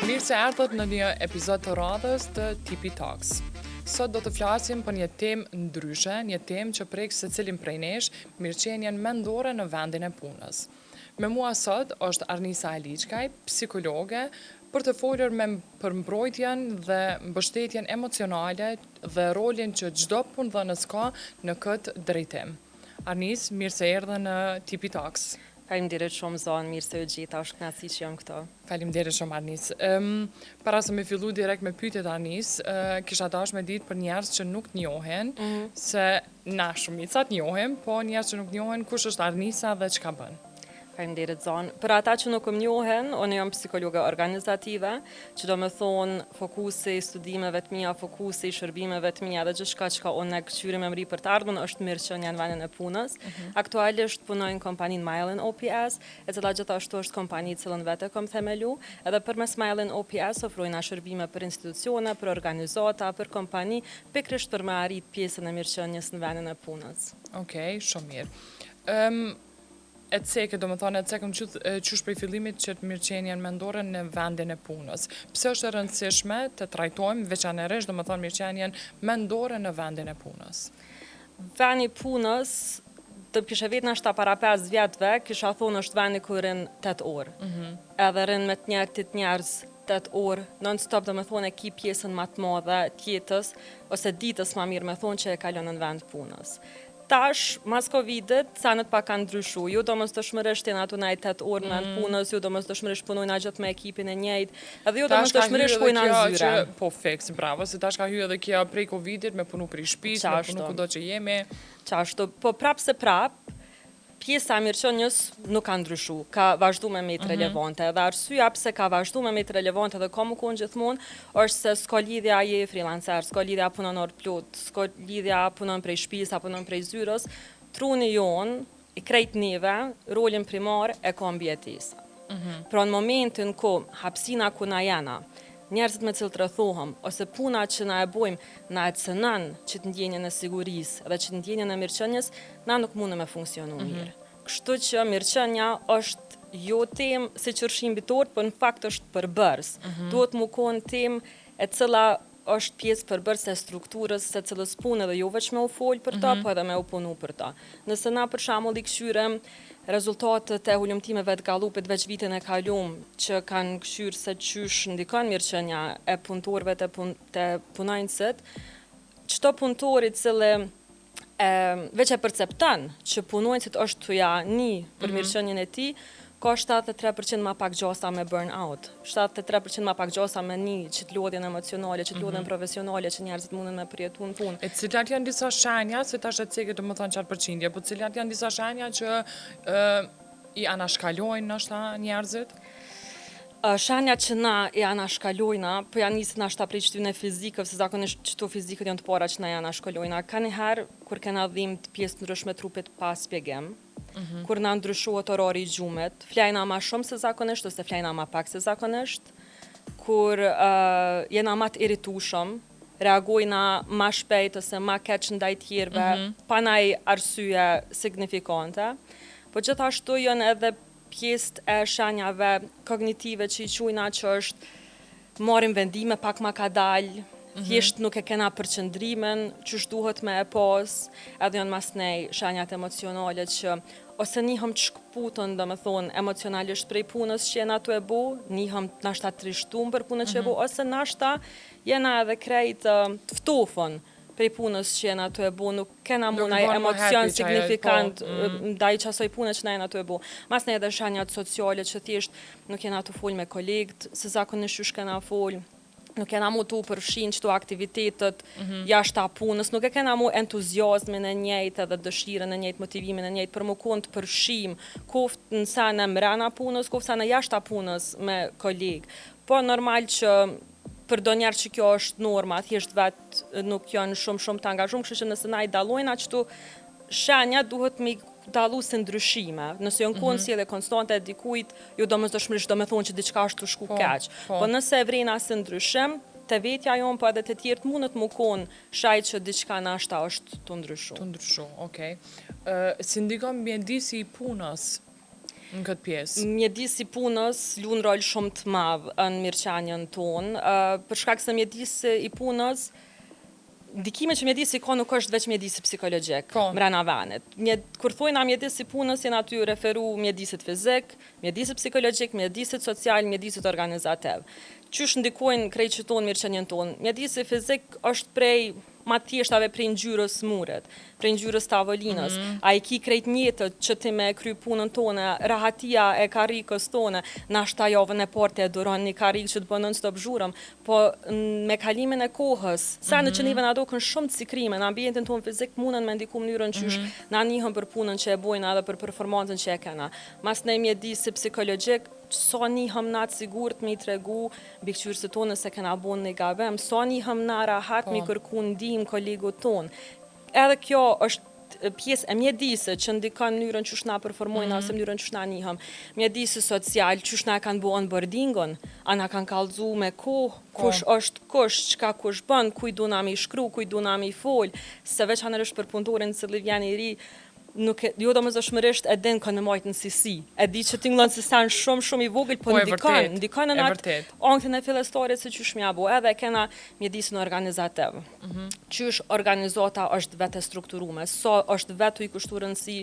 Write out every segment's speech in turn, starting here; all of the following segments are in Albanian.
Mirë se erdhët në një epizod të radhës të Tipi Talks. Sot do të flasim për një temë ndryshe, një temë që prek secilin prej nesh, mirëqenjen mendore në vendin e punës. Me mua sot është Arnisa Aliçkaj, psikologe, për të folur për mbrojtjen dhe mbështetjen emocionale dhe rolin që çdo punëdhënës ka në këtë drejtim. Arnis, mirë se erdhe në Tipi Talks. Faleminderit shumë zonë, mirë se u gjeta, është kënaqësi që jam këtu. Faleminderit shumë Arnis. Para se me fillu direkt me pyetjet Arnis, kisha dashur me ditë për njerëz që nuk njohen, se na shumicat njohem, po njerëz që nuk njohen kush është Arnisa dhe çka bën. Faleminderit zonë. Për ata që nuk më njohen, unë jam psikologe organizative, që do me thonë fokusi i studimeve të mia, fokusi i shërbimeve të mia dhe gjithçka që unë e këshyri me mri për të ardhmen është mirëqenia në vendin e punës. Aktualisht punoj në kompaninë Mylan OPS, e cila gjithashtu është kompani e cilën vetë kam themelu, edhe përmes Mylan OPS ofrojna shërbime për institucione, për organizata, për kompani, pikërisht për me arrit pjesën e mirëqenies në vendin e punës. Okej, shumë mirë. E ceke, do më thonë, e cekëm qysh prej fillimit që të mirëqenjen mendore në vendin e punës. Pse është e rëndësishme të trajtojmë veçanërisht, do më thonë, mirëqenjen mendore në vendin e punës? Vendi i punës, të kishe vetë nashta para 5 vjetëve, kisha thonë është vendi ku rinë 8 orë. Edhe rinë me të njerëz 8 orë, non-stop do me thonë e ki pjesën ma të madhe tjetës, ose ditës ma mirë me thonë që e kalon në vend punës. Tash, mas Covidit, sanët pak kanë ndryshu. Ju do mos dëshmërisht jena atu najt 8 orë në punës, ju do mos dëshmërisht punojna gjithë me ekipin e njëjtë, edhe ju do mos dëshmërisht pujna në zyre. Po fiks, bravo, se tash ka hyrë edhe kjo prej Covidit, me punu prej shtëpisë, me punu kudo që jemi. Qashtu, po prap se prap, pjesa e mirëqenies nuk ka ndryshu, ka vazhdu me metë relevante. Dhe arsyeja pse ka vazhdu me metë relevante dhe ka më konë gjithmonë, është se s'ka lidhja je freelancer, s'ka lidhja punon orë plot, s'ka lidhja punon prej shtëpisë apo punon prej zyrës, truni jonë, i krejt neve, rolin primar e ka mbjetesa. Pra në momentin ku hapsina ku na jena, njerëzit me cilë të rrethohem, ose puna që na e bojmë, na e cënën që të ndjenjen e sigurisë dhe që të ndjenjen e mirëqenies, na nuk mundë me funksionu mirë. Kështu që mirëqenia është jo temë si qërshim bitort, për në fakt është përbërës. Duhet mu konë temë e cila është pjesë përbërës e strukturës se cilës punë edhe jo veç me u folë për ta, po edhe me u punu për ta. Nëse na për shembull i këshyrem rezultatet e hulumtimeve të gallupit veç vitin e kalum që kanë këshyrë se qysh ndikon mirëqenia e punëtorëve të punonjësit, çdo punëtor i cili veç e percepton që punonjësit është tuja një për mirëqenien e tij, ka 73% ma pak gjasa me burnout, 73% ma pak gjasa me një qitë lodhjen emocionale, qitë lodhjen profesionale që njerëzit mundën me përjetu në punë. E cilat janë disa shenja, se tash e ceke të më thonë qarë përqindje, po cilat janë disa shenja që i anashkalojnë nështë njerëzit? Shenja që na i anashkalojna, po janë nisë nashta prej qëtyne fizikëve, se zakonisht qëto fizikët janë të para që na i anashkalojna. Ka njëherë, kur kena dhimt pjesë ndryshme trupit pas spjegim, kur na ndryshohet orari i gjumit, flajna ma shumë se zakonisht, ose flajna ma pak se zakonisht, kur jena ma të iritushëm, reagojna ma shpejt ose ma keq ndaj tjerve, pa naj arsye signifikante, po gjithashtu janë edhe pjesë e shenjave kognitive që i quajna që është marrim vendime pak ma ka dalë, thjesht nuk e kena përqëndrimin, që duhet me e pas, edhe janë mas nej shenjat emocionale që ose njëhëm të shkputën, do me thonë, emocionalisht prej punës që jena të e bu, njëhëm nashta të rishtum për punës që e bu, ose nashta jena edhe krejt të ftofën prej punës që jena të e bu, nuk kena munaj emocion signifikant ndaj qasoj punës që na jena të e bu. Mas ne edhe shenjat sociale që thjesht nuk jena të full me kolegët, se zakonisht që shkena full, nuk kena mu tu përfshin qëto aktivitetet jashtë punës, nuk e kena mu entuziazmin e njejt edhe dëshirën e njejt, motivimin e njejt për mu konë të përshim, koft nësa në mrena punës, koft sa në jashtë punës me kolegë. Po normal që për do njerë që kjo është norma, thjesht vetë nuk janë shumë të angazhum, kështu që nëse na i dalojna qëtu shenja duhet mi dalu si ndryshime. Nëse janë konë si edhe konstante e dikujt, ju do mësdëshmërisht do me thonë që diçka është të shku keq. Po nëse e vrena si ndryshim, të vetja jonë, po edhe të tjertë mundet mu konë shajt që diçka nashta është të ndryshu. Të ndryshu, okej. Si ndikon mjedisi i punës? në këtë pjesë? Mjedisi punës luan rol shumë të madh në mirëqenjen tonë, për shkak se mjedisi i punës ndikimi që mjedisi ka nuk është veç mjedisi psikologjik mbrana venit. Kur thojna mjedisi punës, jena aty referu mjedisit fizik, mjedisit psikologjik, mjedisit social, mjedisit organizativ. Qysh ndikojnë krejt që tonë mirëqenjen tonë? Mjedisi fizik është prej ma thjeshtave prej ngjyrës muret, prej ngjyrës tavolinës. A i ki krejt mjetët që ti me kry punën tonë, rahatia e karikës tonë, nashta javën e parë e duron një karikë që të bënë non-stop zhurëm, po me kalimin e kohës, sa në që neve na do kënë shumë të sikrime, në ambientin tonë fizik munën me ndiku mënyrën qysh na njihëm për punën që e bojnë edhe për performancën që e kena. Mas ne mjedisi psikologjik, sa njihëm na të sigurt me i tregu bikqyrësit tonë se kena bon një gabim, sa njihëm na rahat me i kërku ndim kolegut tonë. Edhe kjo është pjesë e mjedisë që ndikon mënyrën qysh na performojnë ose mënyrën qysh na njihëm. Mjedisi social, qysh na kanë bo onboardingon, a na kanë kallëzu me kohë, kush është kush, çka kush bën, kuj du na me i shkru, kuj du na me i fol, se veçanërisht për punëtorin që vjen i ri, jo domosdoshmërisht e din kanë me majtë në sisi. E di që tingëllon se sen shumë i vogël, po ndikon në atë anktin e fillestarit se qysh mja bo, edhe kena mjedisin organizativ. Qysh organizata është vetë e strukturume, sa është vetë i kushtu rëndësi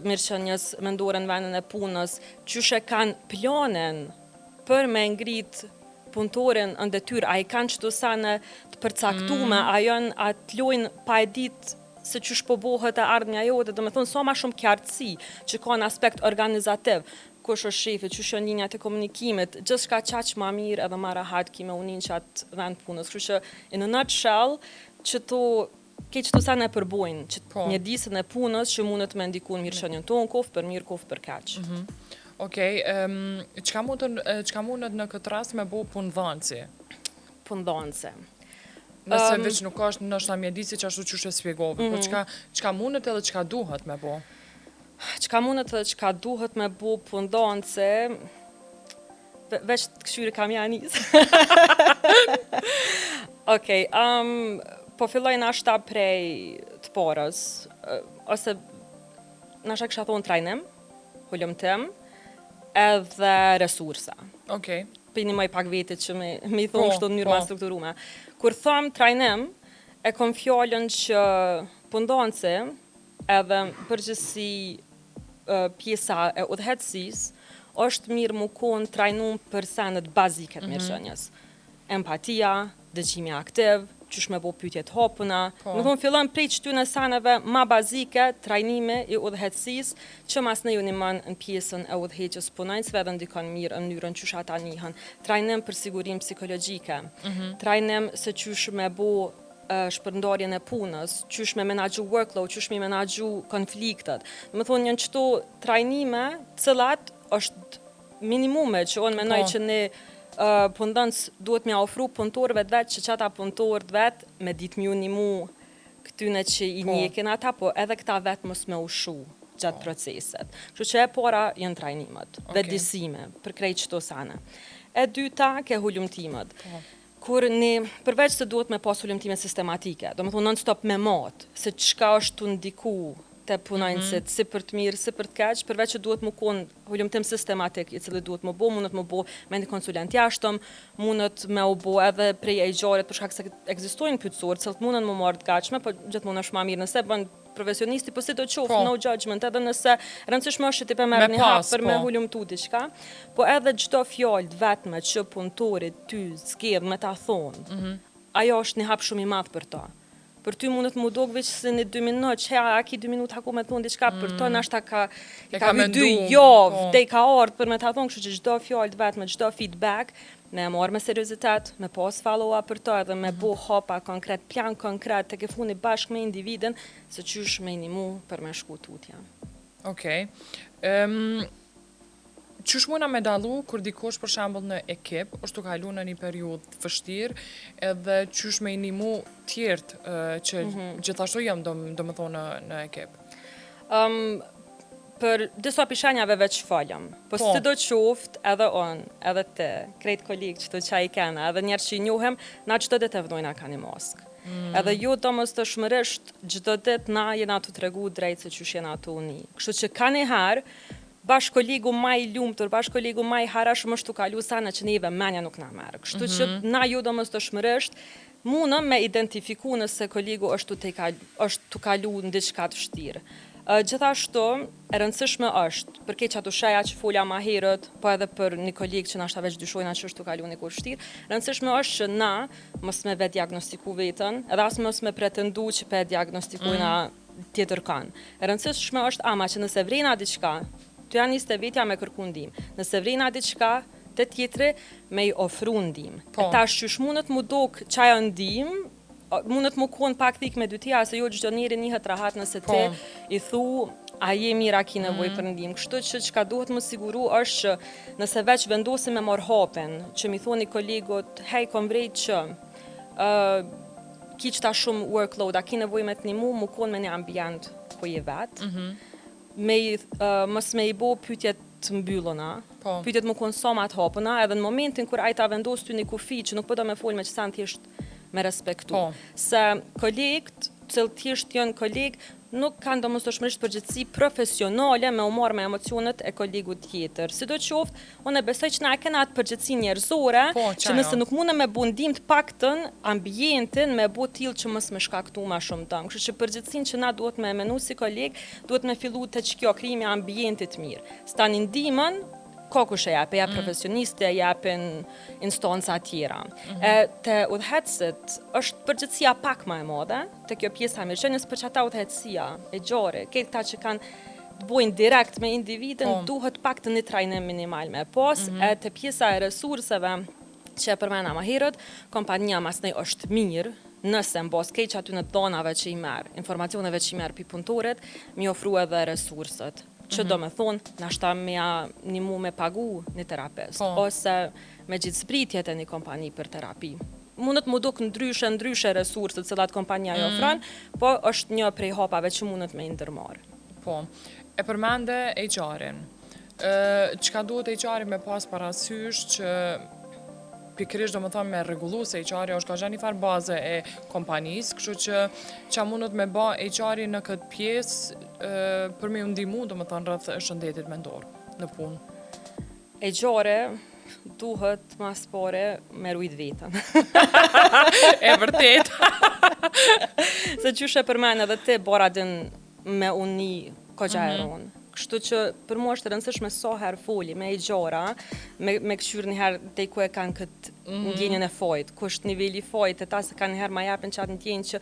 mirëqenjes mendore në vendin e punës, qysh e kanë planin për me ngrit punëtorin në detyrë, a i kanë qëto sene të përcaktume, a janë atë lojnë pa e ditë se qysh po bohet e ardhmja jote, do me thonë sa ma shumë qartësi që ka në aspekt organizativ, kush është shefi, qysh janë linjat e komunikimit, gjithçka qaq ma mirë edhe ma rahat ki me unin që atë vend punës. Kështu që in a nutshell, që to sa ne përbojnë, që mjedisin e punës që mundet me ndikun mirëqenjen tonë, kof për mirë, kof për keq. Okej, çka mundet në këtë rast me bo punëdhënësi? Punëdhënësi. Nëse veç nuk është nështë mjedisi që ashtu që shpjegove, po çka mundet edhe çka duhet me bo? Çka mundet edhe çka duhet me bo punëdhënësi, veç të këshyri kam janis. Okej, po filloj nashta prej të porës, ose nashta kësha thonë trajnim, hulumtim, edhe resursa. Okej. Për një maj pak vetit që me i thonë shto në njërë ma strukturume. Kur thëmë trajnim, e kom fjallën që punëdhënësi edhe përgjithësi pjesa e udhëheqësis është mirë mu konë trajnum për senet baziket mirëqenjes. Empatia, dëgjimi aktiv, qysh me bo pyetjet hapuna. Më thonë fillon prej qëtyne saneve ma bazike, trajnimi i udhëheqësis, që mas në ju një manë në pjesën e udhëheqës punajnësve dhe ndikon mirë në mënyrën qysh ata njihën. Trajnim për sigurim psikologjike, trajnim se qysh me bo shpërndarjen e punës, qysh me menagju workload, qysh me menagju konfliktet. Më thonë njën qëto trajnime, cilat është minimume që onë menoj që ne punëdhënës duhet me ofru punëtorëve të vetë që qata punëtorët vetë me ditë mju një mu këtyne që i njekin ata, po edhe këta vetë mos me ushu gjatë proceset. Kështu që e para janë trajnimet, vetëdijësime për krejt çdo sane. E dyta ke hulumtimet. Kur ne përveç se duhet me pas hulumtime sistematike, do me thonë non-stop me matë, se çka është të ndiku të punajnësit, si për të mirë, si për të keq, përveç që duhet më konë hulumtim sistematik, i cili duhet më bo, mundet më bo me një konsulent jashtëm, mundet me u bo edhe prej e gjarit, për shkak se ekzistojnë pyetësorë, cilët mundet më marrë të gatshme, po gjithmonë është ma mirë nëse bën profesionisti, po si do qoftë, no judgment, edhe nëse rëndësishme është që ti për merë një hap për me hulumtu diçka, po edhe çdo fjalë të vetme që punëtorit ty zgjedh me ta thonë, ajo është një hap shumë i madh për ta. Për ty mundet mu dogë veç se një 2 minutë, që a ki 2 minutë haku me thonë diçka, për të nashta ka vy 2 javë, dhe i ka ardhë për me ta thonë, kështu që çdo fjalë të vetme, çdo feedback, me marrë me seriozitet, me pas follow-up për to, edhe me bo hapa konkret, plan konkret, të ke funi bashkë me individin, se qysh me një mu për me shku tutja. Okej. Qysh muna me dalu kur dikosh për shembull në ekip është të kalu në një periudhë të vështirë edhe qysh me një mu tjertë që gjithashtu jam do më thonë në ekip? Për disa pishenjave veç falem, po si do qoftë edhe unë, edhe ti, krejt kolegë që të qa i kena, edhe njerë që i njohem, na qdo dit e vdojna ka një maskë. Edhe jo domosdoshmërisht, çdo ditë na jena të tregu drejt se qysh jena të uni. Kështu që ka një herë, bash kolegu më i lumtur, bash kolegu më i harashëm është tu kalu sana që neve menja nuk na merr. Kështu që na jo domosdoshmërisht mundëm me identifiku nëse kolegu është tu kalu në diçka të vështirë. Gjithashtu, e rëndësishme është, për keq ato sheja që folja ma herët, po edhe për një kolegë që nashta veç dyshojna që është tu kalu një kur vështirë, rëndësishme është që na mos me ve diagnostiku vetën, edhe as mos me pretendu që pe diagnostikujna tjetër kanë. E rëndësishme është ama që nëse vrejna diçka, të janë njiste vetja me kërku ndihmë. Nëse vrejna diçka, të tjetri me i ofru ndihmë. E tash qysh mundet mu dok qaja ndihmë, mundet mu konë pak thik me dytia, se jo çdo njeri njihet rahat nëse ti i thu a je mira ki nevojë për ndihmë. Kështu që çka duhet më siguru është që nëse veç vendosim me marr hapen, që mi thoni kolegut, hej kom vrejt që ki qëta shumë workload, a ki nevojë me të ndihmu, mu konë me një ambient ku je vetë, mos me i bo pyetjet të mbylluna, pyetjet më konë sa ma të hapuna, edhe në momentin kur ai ta vendos ty një kufi që nuk po do me fol me që sa në thjesht me respektu. Se kolegët, cilë thjesht janë kolegë, nuk kanë domosdoshmërisht përgjegjësi profesionale me u marrë me emocionet e kolegut tjetër. Sidoqoftë, unë besoj që na e kena atë përgjegjësi njerëzore, që nëse nuk mundem me bu ndihmë të paktën ambientin me bu tillë që mos më shkaktu më shumë dëm. Kështu që përgjegjësinë që na duhet me menu si koleg, duhet me fillu te kjo krijimi i ambientit të mirë. Stani ndihmën ka kush e jape, ja profesioniste, japin instanca tjera. Te udhëhecit është përgjithësia pak më e madhe, te kjo pjesa e mirëqenies, për çata udhëhecia e gjore, këta që kanë të bojnë direkt me individin, duhet pak të një trajnim minimal me pas, te pjesa e resurseve që e përmena më herët, kompania masnej është mirë, nëse mbos keq aty në donave që i merr, informacioneve që i merr pi punëtorit, mi ofru edhe resurset. Që do me thonë, nashta me një mu me pagu një terapist, ose me gjithë zbritjet e një kompani për terapi. Mundet mu duk ndryshe resurset cilat kompania i ofron, po është një prej hapave që mundet me ndërmarë. Po, e përmende HR-in. Çka duhet HR-i me pas parasysh që pikërisht do më thonë me regullu se HR-i është ka gjenë një farë baze e kompanisë, kështu që qa mundët me ba HR-i në këtë pjesë për me ndihmu, do më thonë rreth shëndetit mendor në punë. HR-i duhet mas pare me rujt vetën. E vërtet. Se qyshe përmen edhe ti bora din me uni kogja e ronë. Kështu që për mua është rëndësishme sa herë foli me HR-a, me këshyr njëherë te ku e kanë këtë ndjenjën e fajt, ku është niveli fajt, e ta se kanë njëherë ma japin qatë ndjenjë që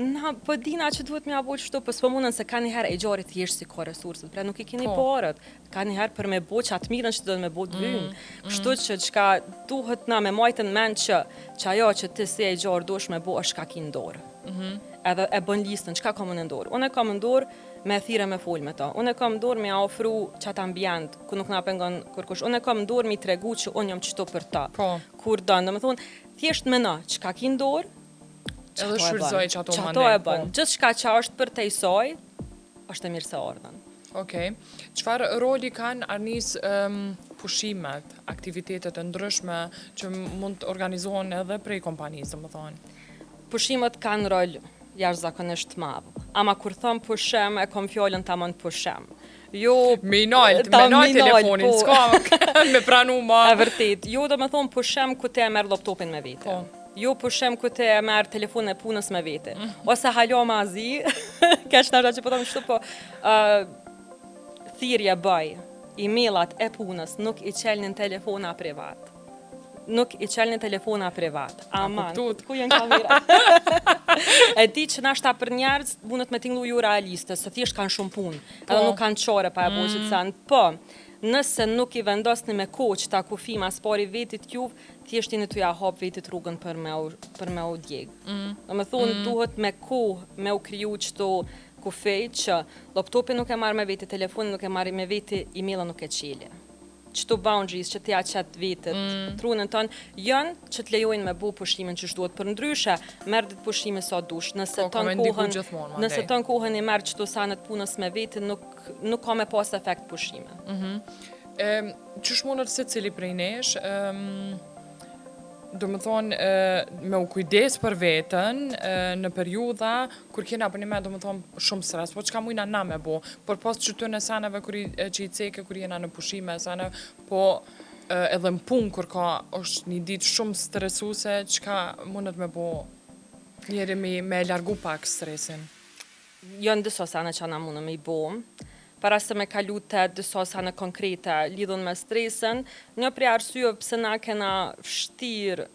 na po dina që duhet me abo qështu, po s'po mundën se kanë njëherë HR-i thjesht si ka resurset, pra nuk i keni parët, kanë njëherë për me bo qatë mirën që do me bo të vynë. Kështu që qka duhet na me majtën men që ajo që ti si HR duhesh me bo është ka ki ndorë. Edhe e bën listën, qka kam në ndorë? Unë e kam ndorë me thire me fol me ta. Unë e kam ndorë me ofru qatë ambient, ku nuk na pengon kërkush. Unë e kam ndorë me i tregu që unë jam qëto për ta. Kur dënë, dhe me thonë, thjesht me na, qka ki ndorë, edhe shfrytëzoj qato e bën. Gjithë shka që është për te i soj, është e mirë se ardhen. Okej. Çfarë roli kanë arnis pushimet, aktivitetet e ndryshme që mund të organizohen edhe prej kompanisë, dhe më thonë? Pushimet kanë rol jashtëzakonisht madh. Ama kur thëm pushim, e kom fjallën tamam pushim. Jo, me nalt telefonin, s'ka me pranu ma. E vërtet, jo do me thonë pushim ku te e merr laptopin me vete. Jo pushim ku te e merr telefonin e punës me vete. Ose halo ma zi, keq nashta që po thëm kështu, po thirrje bëj, e-mailat e punës nuk i qelnin telefona privat. Nuk i qelnin telefona privat. Aman, ku jenë kamera? E di që nashta për njerëz mundet me tinglu ju realiste, se thjesht kanë shumë punë, edhe nuk kanë qore pa e bo që të sanë. Po, nëse nuk i vendosni me kohë që ta kufi mas pari vetit juv, thjesht i në të ja hap vetit rrugën për me u djegë. Dhe me thonë, duhet me kohë me u kriju qëto kufej që laptopin nuk e marrë me veti, telefonin nuk e marrë me veti, e-mailën nuk e qeli. Qëto boundaries që t'ja qatë vetit, trunën tonë, janë që t'lejojnë me bu pushimin që shduhet për ndryshe, merë ditë pushimi sa dush. Nëse tonë kohën i merë qëto sanët punës me vetit, nuk ka me pas efekt pushimin. Qysh mundër se cili prej nesh, do më thonë, me u kujdes për vetën në periudha kur kena për një me, do më thonë, shumë stres, po qka mujna na me bo, por pas që të në saneve që i ceke, kur jena në pushime, sane, po edhe në punë, kur ka është një ditë shumë stresuse, qka mundet me bo njeri me largu pak stresin? Janë disa sene që na mundë me i bo, para se me kalu të disa sene konkrete lidhën me stresin, një prej arsyeve pse na kena vështirë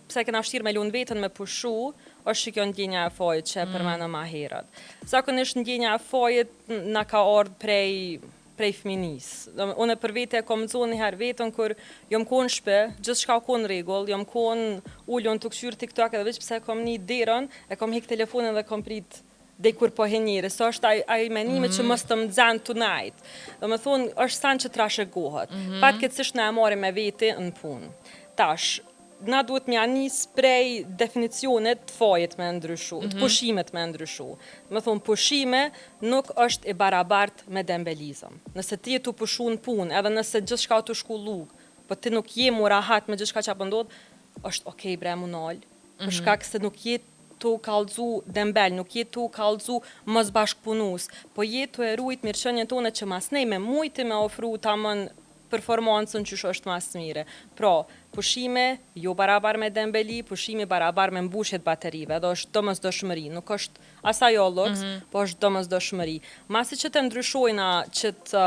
pse kena vështirë me lund vetën me pushu, është që kjo ndjenja e fajit që e përmena ma herët. Zakonisht ndjenja e fajit na ka ardhë prej fëminis. Unë për vete e kom zonë njëherë vetën kur jom konë shpe, gjithë shka konë regull, jom konë ullon të këshyrë TikTok edhe veç pse kom një derën, e kom hek telefonin dhe kom prit dhe kur po henjeri, so është ai menime që mos të më dzanë tonight. Do me thonë, është san që trashëgohet. Fatkeqësisht na e marrim me vete në punë. Tash, na duhet mja nis prej definicionit të fajit me ndryshu, të pushimet me ndryshu. Do me thonë, pushime nuk është i barabartë me dembelizëm. Nëse ti e tu pushu në punë, edhe nëse gjithë shka tu shku lugë, po ti nuk je mu rahat me gjithë shka që apë ndodhë, është okej bre mu nalë, për shkak se nuk je tu kallëzu dembel, nuk je tu kallëzu mos bashkëpunus, po je tu e rujt mirëqenjen tone që mas nej me mujti me ofru tamën performancën që është mas mire. Pra, pushime jo barabar me dembeli, pushime barabar me mbushjet baterive, dhe është domosdoshmëri, nuk është asaj jo luks, po është domosdoshmëri. Masi që të ndryshojna që të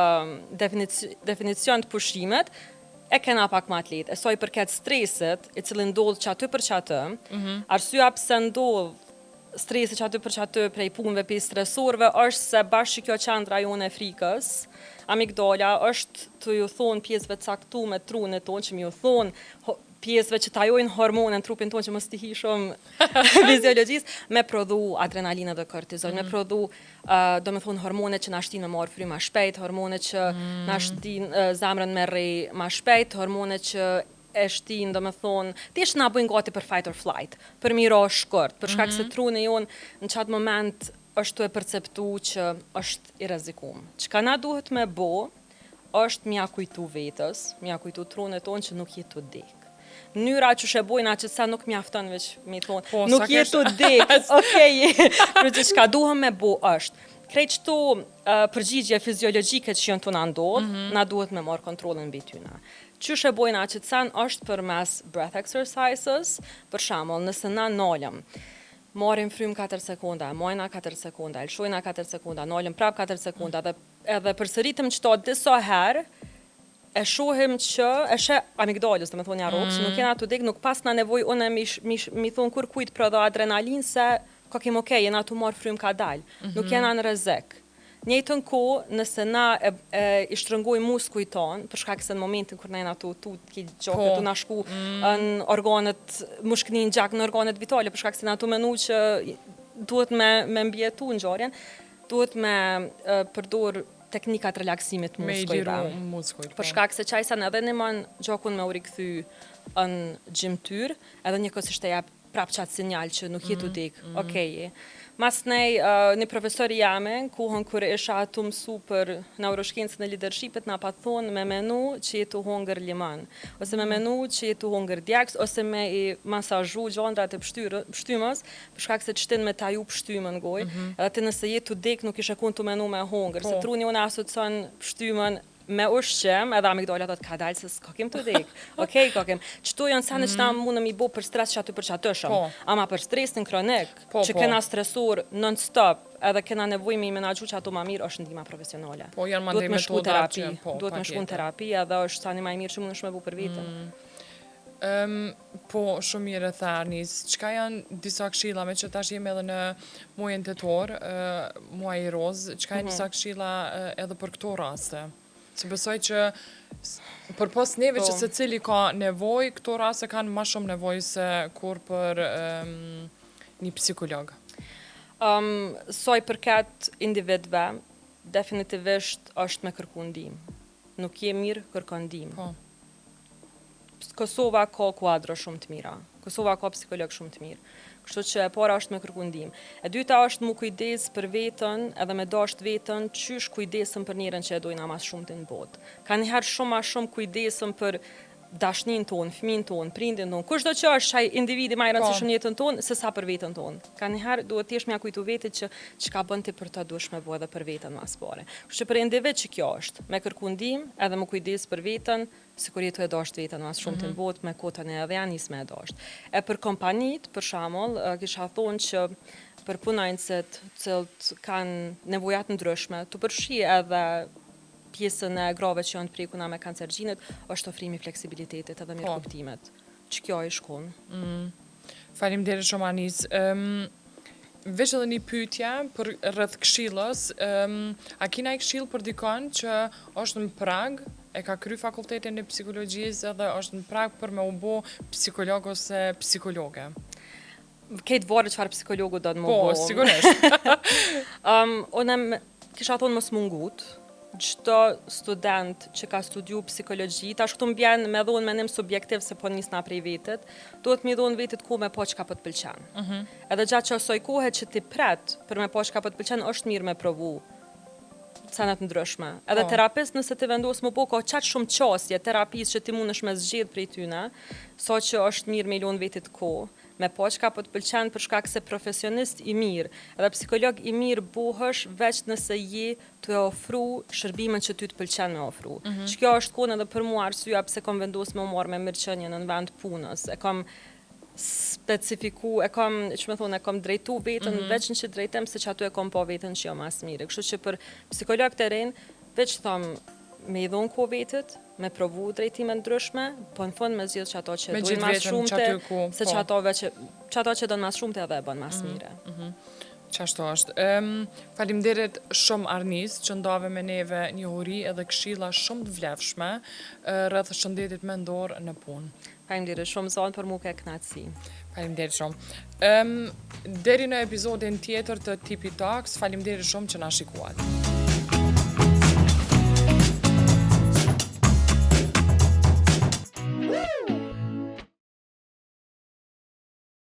definicion të pushimet, e kena pak ma të letë. E soj përket stresit, i cili ndodhë që aty për që aty, arsyeja pse ndodhë stresit që aty për që aty prej punëve për stresorve, është se bashkë kjo qendra jone e frikës, amigdala është të ju thonë pjesëve caktume të trunit tonë, që mi ju thonë pjesëve që tajojnë hormonën në trupin tonë që mos t'i hi shumë fiziologjisë, me prodhu adrenalinë dhe kortizol, me prodhu, do me thonë, hormonet që na shtin me marë fry ma shpejt, hormonet që na shtin zamrën me rrej ma shpejt, hormonet që e shtin, do me thonë, ti është na bëjnë gati për fight or flight, për miro shkurt, për shkak se truni jonë në qatë moment është të e perceptu që është i rezikum. Çka na duhet me bo, është mja kujtu vetës, mja kujtu trunit tonë që nuk jetu dek. Mënyra që shebojna që sa nuk mjafton veç mi thonë, po, nuk jetu dek, okej, për që çka duhem me bo është. Krejt qëto përgjigje fiziologjike që jënë të në ndodhë, na duhet me marë kontrolin mbi tyna. Që shebojna që të sanë është për mes breath exercises, për shamull, nëse na nalëm, marim frym 4 sekonda, majna 4 sekonda, lshojna 4 sekonda, nalëm prap 4 sekonda, dhe edhe përsëritëm qëto disa herë, e shohim që, e she amigdalës, dhe me thonë një rogë, që nuk jena të dek, nuk pas na nevoj une mi thonë kur kujt për dhe adrenalin, se ka kim okej, jena të marë frym ka dalë, nuk jena në rrezik. Njëjtën kohë, nëse na i shtrëngoj muskuj tonë, për shkak se në momentin kur na jena tu ki gjakë, tu na shku në organet, mushknin gjak në organet vitale, për shkak se na tu menu që duhet me mbjetu në gjarjen, duhet me përdor teknikat relaksimit muskujve. Me i liru muskujt. Për shkak se qajsan edhe një man gjakun me u rikëthy në gjimtyr, edhe një kësisht e jep prap qatë sinjal që nuk jetu dik, okej. Mas nej, një profesori jame, kuhën kër isha të mësu për neuroshkencën e leadershipit, na pa thonë me menu që jetu hongër liman, ose me menu që jetu hongër djaks, ose me i masazhu gjandrat e pshtymës, për shkak se qëtin me taju pshtymën goj, edhe ti nëse jetu dik nuk ishe kun të menu me hongër, se truni unë asocion pshtymën me ushqem, edhe amigdala thot ka dalë se s'ka kim të dek. Okej, ka kim. Qëto janë sene që na mundëm i bo për stres që aty për që atëshëm. Ama për stresin kronik, që kena stresor non-stop, edhe kena nevoj me i menagju që ato ma mirë, është ndihma profesionale. Po, janë mandej metoda që, duhet me shku në terapi, edhe është sa një ma i mirë që mundësh me bu për vetën. Po, shumë mirë e tharnis. Qka janë disa këshilla, me që tash jemi edhe në muajin tetor, muaj i roz, qka janë disa këshilla edhe për këto raste? Se besoj që për pos neve që se cili ka nevoj, këto raste kanë ma shumë nevoj se kur për një psikolog. Soj përket individve, definitivisht është me kërku ndihmë. Nuk je mirë, kërkon ndihmë. Kosova ka kuadro shumë të mira. Kosova ka psikolog shumë të mirë. Kështu që e para është me kërku ndihmë. E dyta është mu kujdes për vetën, edhe me dasht vetën, qysh kujdesëm për njërin që e dojna mas shumë të në botë. Ka njëherë shumë ma shumë kujdesëm për dashnin tonë, fëmin tonë, prindin tonë, kushdo që është ai individi më i rëndësishëm në jetën tonë, se sa për veten tonë. Kanjëherë duhet t'jesh me kujtu vetit që çka bën ti për ta duhesh me bëu edhe për veten mas pare. Kështu që për individ që kjo është, me kërku ndihmë, edhe më kujdes për veten, sikur jetu e dasht veten mas shumë të botë, me kotën e edhe janë nis me e dasht. E për kompanit, për shembull, kisha thonë që për punonjësit që kanë nevojat ndryshme, të përfshi edhe pjesën e grave që janë të prekuna me kancergjinit, është ofrimi fleksibilitetit edhe mirëkuptimet. Që kjo i shkon. Faleminderit shumë Anis. Veç edhe një pyetje për rreth këshillës, a kina i këshill për dikon që është në Prag, e ka kry fakultetin e psikologjisë edhe është në Prag për me u bo psikolog ose psikologe? Këtë varë çfarë psikologu do të më Po, bo. sigurisht. Unë kisha thonë mos mungut, çdo student që ka studiu psikologji, tash këtu m'bjen me dhonë menim subjektiv se po nisna prej vetit, duhet mi dhonë vetit ku me po çka po të pëlqen. Edhe gjatë që asoj kohe që ti pret për me po çka po të pëlqen, është mirë me provu senet ndryshme. Edhe terapist nëse ti vendos më po ka qatë shumë qasje terapisë që ti mundesh me zgjedh prej tyne, sa që është mirë me lënë vetit kohë, me po çka po të pëlqen për shkak se profesionist i mirë, edhe psikolog i mirë buhësh veç nëse je të ofru shërbimet që ty të pëlqen me ofru. Që kjo është kohë edhe për mua arsyeja pse kam vendosur me u marrë me mirëqenie në vend punës. E kam specifiku, e kam drejtu veten veç në që drejtem se që aty e kam pa veten që jo mas mire. Kështu që për psikolog të rinë, veç thom me i dhonë ko vetit, me provu drejtime ndryshme, po në fund me zgjidh që ato që dojnë mas shumëte, se që ato që dojnë mas shumëte edhe e bën mas mire. Qashtu është. Faleminderit shumë Arnis që ndave me neve njohuri edhe këshilla shumë të vlefshme rreth shëndetit mendor në punë. Faleminderit shumë zonë për mu ke kënaqësi. Faleminderit shumë. Deri në episodin tjetër të Tipi Talks, faleminderit shumë që na shikuat.